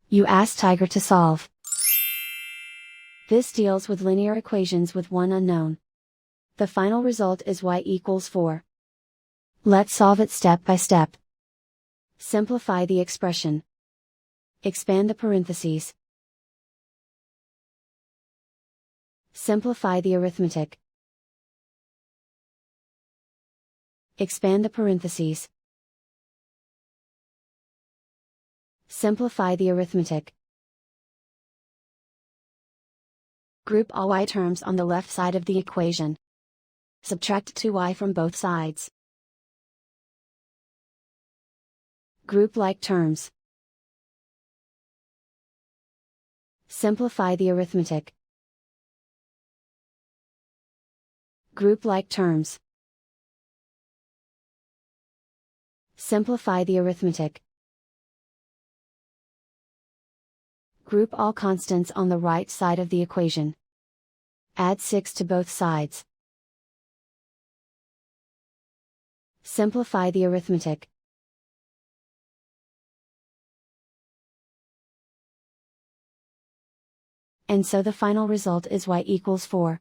You ask Tiger to solve. This deals with linear equations with one unknown. The final result is y equals 4. Let's solve it step by step. Simplify the expression. Expand the parentheses. Simplify the arithmetic. Expand the parentheses. Simplify the arithmetic. Group all y terms on the left side of the equation. Subtract 2y from both sides. Group like terms. Simplify the arithmetic. Group like terms. Simplify the arithmetic. Group all constants on the right side of the equation. Add 6 to both sides. Simplify the arithmetic. And so the final result is y equals 4.